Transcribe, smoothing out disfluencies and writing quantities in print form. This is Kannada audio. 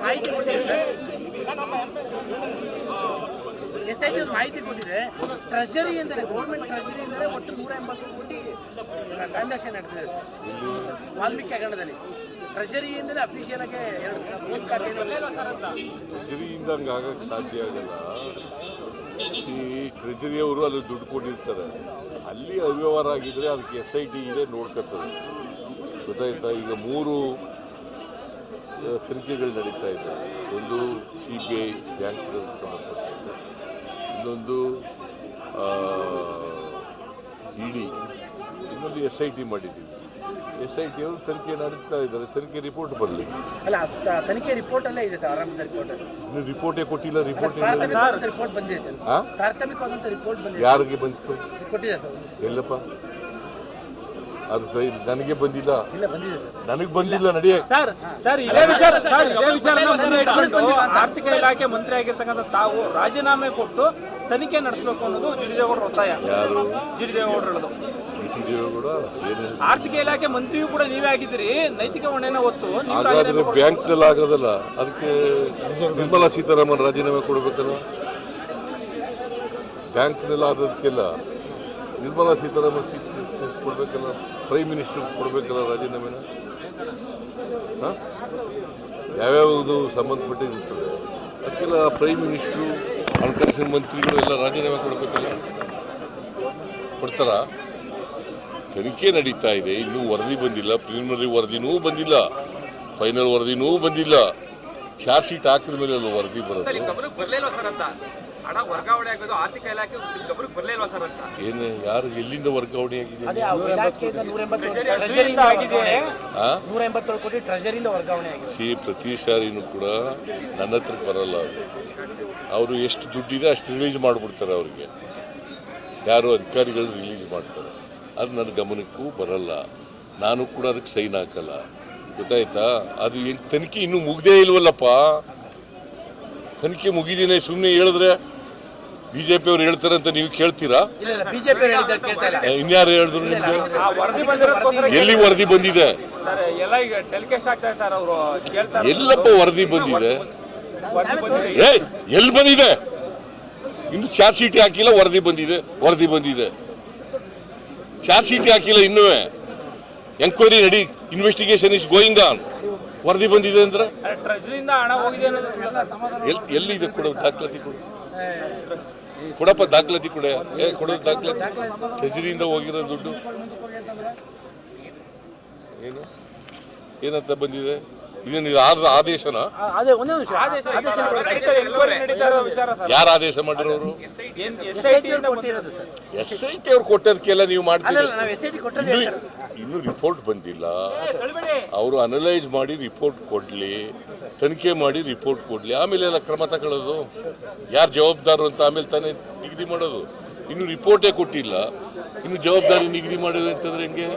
ಮಾಹಿತಿ ಕೊಟ್ಟಿದೆ SIT ಮಾಹಿತಿ ಕೊಟ್ಟಿದೆ. ಟ್ರೆಜರಿ ಎಂದರೆ ಗೌರ್ಮೆಂಟ್ ಟ್ರೆಜರಿ ಎಂದರೆ ಒಟ್ಟು 180 ಕೋಟಿ ಟ್ರಾನ್ಸಾಕ್ಷನ್ ನಡೆದಿದೆ ವಾಲ್ಮೀಕಿ ಹಗರಣದಲ್ಲಿ. ಟ್ರೆಜರಿಯಿಂದಲೇ ಅಫಿಷಿಯಲ್ ಆಗಿ ಟ್ರೆಜರಿಯಿಂದ ಹಂಗೆ ಆಗಕ್ಕೆ ಸಾಧ್ಯ ಆಗಲ್ಲ. ಟ್ರೆಜರಿಯವರು ಅಲ್ಲಿ ದುಡ್ಡು ಕೊಟ್ಟಿರ್ತಾರೆ, ಅಲ್ಲಿ ಅವ್ಯವಹಾರ ಆಗಿದ್ರೆ ಅದಕ್ಕೆ SIT ಇದೆ ನೋಡ್ಕೊತದೆ. ಗೊತ್ತಾಯ್ತಾ? ಈಗ 3 ತನಿಖೆಗಳು ನಡೀತಾ ಇದೆ. ಒಂದು CBI ಬ್ಯಾಂಕ್ಗಳಿಗೆ ಸಂಬಂಧಪಟ್ಟಂತೆ, ಇನ್ನೊಂದು ED, ಇನ್ನೊಂದು SIT ಮಾಡಿದ್ದೀವಿ. SIT ಅವರು ತನಿಖೆ ನಡೆಸ್ತಾ ಇದ್ದಾರೆ. ತನಿಖೆ ರಿಪೋರ್ಟ್ ಬರಲಿ. ಅಲ್ಲ, ತನಿಖೆ ರಿಪೋರ್ಟ್ ಅಲ್ಲೇ ಇದೆ ಸರ್. ಆರಂಭದ ರಿಪೋರ್ಟ್ ಇನ್ನು ರಿಪೋರ್ಟೇ ಕೊಟ್ಟಿಲ್ಲ. ರಿಪೋರ್ಟ್ ರಿಪೋರ್ಟ್ ಬಂದಿದೆ ಸರ್. ಪ್ರಾಥಮಿಕವಾದಂಥ ರಿಪೋರ್ಟ್ ಬಂದಿದೆ. ಯಾರಿಗೆ ಬಂತು? ಕೊಟ್ಟಿದೆ ಸರ್. ಎಲ್ಲಪ್ಪ ಅದು ಸರಿ, ನನಗೆ ಬಂದಿಲ್ಲ. ಇಲ್ಲ, ಬಂದಿದೆ ಸರ್. ನನಗೆ ಬಂದಿಲ್ಲ. ನಡೆಯ ಸರ್ ಆರ್ಥಿಕ ಇಲಾಖೆ ಮಂತ್ರಿ ಆಗಿರ್ತಕ್ಕಂಥ ತಾವು ರಾಜೀನಾಮೆ ಕೊಟ್ಟು ತನಿಖೆ ನಡೆಸಬೇಕು ಅನ್ನೋದು ಜಿಡಿದೇಗೌಡರ ಒತ್ತಾಯ. ಯಾರು? ಜಿಡಿದೇಗೌಡರು ಹೇಳೋದು. ಜಿಡಿದೇಗೌಡ ಏನು? ಆರ್ಥಿಕ ಇಲಾಖೆ ಮಂತ್ರಿಯೂ ಕೂಡ ನೀವೇ ಆಗಿದ್ದೀರಿ. ನೈತಿಕ ಹೊಣೆನ ಹೊತ್ತು ಹಾಗಾದ್ರೆ ಬ್ಯಾಂಕ್ನಲ್ಲಿ ಆಗೋದಲ್ಲ. ಅದಕ್ಕೆ ನಿರ್ಮಲಾ ಸೀತಾರಾಮನ್ ರಾಜೀನಾಮೆ ಕೊಡಬೇಕಲ್ಲ. ಬ್ಯಾಂಕ್ನಲ್ಲಿ ಆದದಕ್ಕೆಲ್ಲ ನಿರ್ಮಲಾ ಸೀತಾರಾಮನ್ ಕೊಡಬೇಕಲ್ಲ. ಪ್ರೈಮ್ ಮಿನಿಸ್ಟರ್ ಕೊಡಬೇಕಲ್ಲ ರಾಜೀನಾಮೆನ. ಯಾವ್ಯಾವುದು ಸಂಬಂಧಪಟ್ಟಿರ್ತದೆ ಅದಕ್ಕೆಲ್ಲ ಪ್ರೈಮ್ ಮಿನಿಸ್ಟ್ರು, ಹಣಕಾಸಿನ ಮಂತ್ರಿಗಳು ಎಲ್ಲ ರಾಜೀನಾಮೆ ಕೊಡಬೇಕಲ್ಲ. ಕೊಡ್ತಾರ? ತನಿಖೆ ನಡೀತಾ ಇದೆ. ಇನ್ನೂ ವರದಿ ಬಂದಿಲ್ಲ. ಪ್ರಿಲಿಮಿನರಿ ವರದಿನೂ ಬಂದಿಲ್ಲ, ಫೈನಲ್ ವರದಿನೂ ಬಂದಿಲ್ಲ. ಚಾರ್ಜ್ ಶೀಟ್ ಹಾಕಿದ ಮೇಲೆ ಅಲ್ಲ ವರದಿ ಬರೋದು. ಹಣ ವರ್ಗಾವಣೆ ಆಗೋದು ಆರ್ಥಿಕ ಇಲಾಖೆ ಗಮನಕ್ಕೆ ಬರಲಿಲ್ವಾ ಸರ್? ಏನು, ಯಾರು, ಎಲ್ಲಿಂದ ವರ್ಗಾವಣೆ ಆಗಿದೆ? 187 ಕೋಟಿ ಟ್ರೆಜರಿಯಿಂದ ವರ್ಗಾವಣೆ ಆಗಿದೆ. ಪ್ರತಿ ಸಾರಿನೂ ಕೂಡ ನನ್ನ ಹತ್ರ ಬರಲ್ಲ. ಅವರು ಎಷ್ಟು ದುಡ್ಡಿದೆ ಅಷ್ಟು ರಿಲೀಸ್ ಮಾಡಿಬಿಡ್ತಾರೆ. ಅವ್ರಿಗೆ ಯಾರು ಅಧಿಕಾರಿಗಳು ರಿಲೀಸ್ ಮಾಡ್ತಾರೆ. ಅದು ನನ್ನ ಗಮನಕ್ಕೂ ಬರಲ್ಲ. ನಾನು ಕೂಡ ಅದಕ್ಕೆ ಸೈನ್ ಹಾಕಲ್ಲ. ಗೊತ್ತಾಯ್ತಾ? ಅದು ಹೆಂಗೆ ತನಿಖೆ ಇನ್ನೂ ಮುಗ್ದೇ ಇಲ್ವಲ್ಲಪ್ಪ. ತನಿಖೆ ಮುಗಿದೀನಿ ಸುಮ್ಮನೆ ಹೇಳಿದ್ರೆ BJP ಅವ್ರು ಹೇಳ್ತಾರೆ ಅಂತ ನೀವು ಕೇಳ್ತೀರಾ? ಇನ್ಯಾರು ಹೇಳಿದ್ರು ನಿಮ್ಗೆ? ಎಲ್ಲಿ ವರದಿ ಬಂದಿದೆ? ಎಲ್ಲಪ್ಪ ವರದಿ ಬಂದಿದೆ? ಎಲ್ಲಿ ಬಂದಿದೆ? ಇನ್ನು ಚಾರ್ಜ್ ಶೀಟ್ ಹಾಕಿಲ್ಲ. ವರದಿ ಬಂದಿದೆ. ಚಾರ್ಜ್ ಶೀಟ್ ಹಾಕಿಲ್ಲ ಇನ್ನೂ. ಎಂಕ್ವೈರಿ ನಡಿ, ಇನ್ವೆಸ್ಟಿಗೇಷನ್ ಇಸ್ ಗೋಯಿಂಗ್ ಆನ್. ವರದಿ ಬಂದಿದೆ ಅಂದ್ರೆ ಎಲ್ಲಿದೆ? ಕೊಡೋ ದಾಖಲಾತಿ ಕೊಡು. ಕೊಡಪ್ಪ ದಾಖಲಾತಿ ಕೊಡ. ಕೊಡೋದು ದಾಖಲಾತಿ. ಟ್ರೆಜರಿಯಿಂದ ಹೋಗಿರೋ ದುಡ್ಡು ಏನು ಏನಂತ ಬಂದಿದೆ? ಇದೇನು ಆದೇಶನ? ಯಾರು ಆದೇಶ ಮಾಡಿರೋರು? SIT ಅವ್ರು ಕೊಟ್ಟದಕ್ಕೆಲ್ಲ ನೀವು ಮಾಡ್ತೀರಿ. ಇನ್ನೂ ರಿಪೋರ್ಟ್ ಬಂದಿಲ್ಲ. ಅವರು ಅನಲೈಸ್ ಮಾಡಿ ರಿಪೋರ್ಟ್ ಕೊಡ್ಲಿ, ತನಿಖೆ ಮಾಡಿ ರಿಪೋರ್ಟ್ ಕೊಡ್ಲಿ, ಆಮೇಲೆ ಎಲ್ಲ ಕ್ರಮ ತಗೊಳ್ಳೋದು. ಯಾರು ಜವಾಬ್ದಾರರು ಅಂತ ಆಮೇಲೆ ತಾನೇ ನಿಗದಿ ಮಾಡೋದು. ಇನ್ನು ರಿಪೋರ್ಟೇ ಕೊಟ್ಟಿಲ್ಲ, ಇನ್ನು ಜವಾಬ್ದಾರಿ ನಿಗದಿ ಮಾಡೋದು ಅಂತಂದ್ರೆ ಹೆಂಗೆ?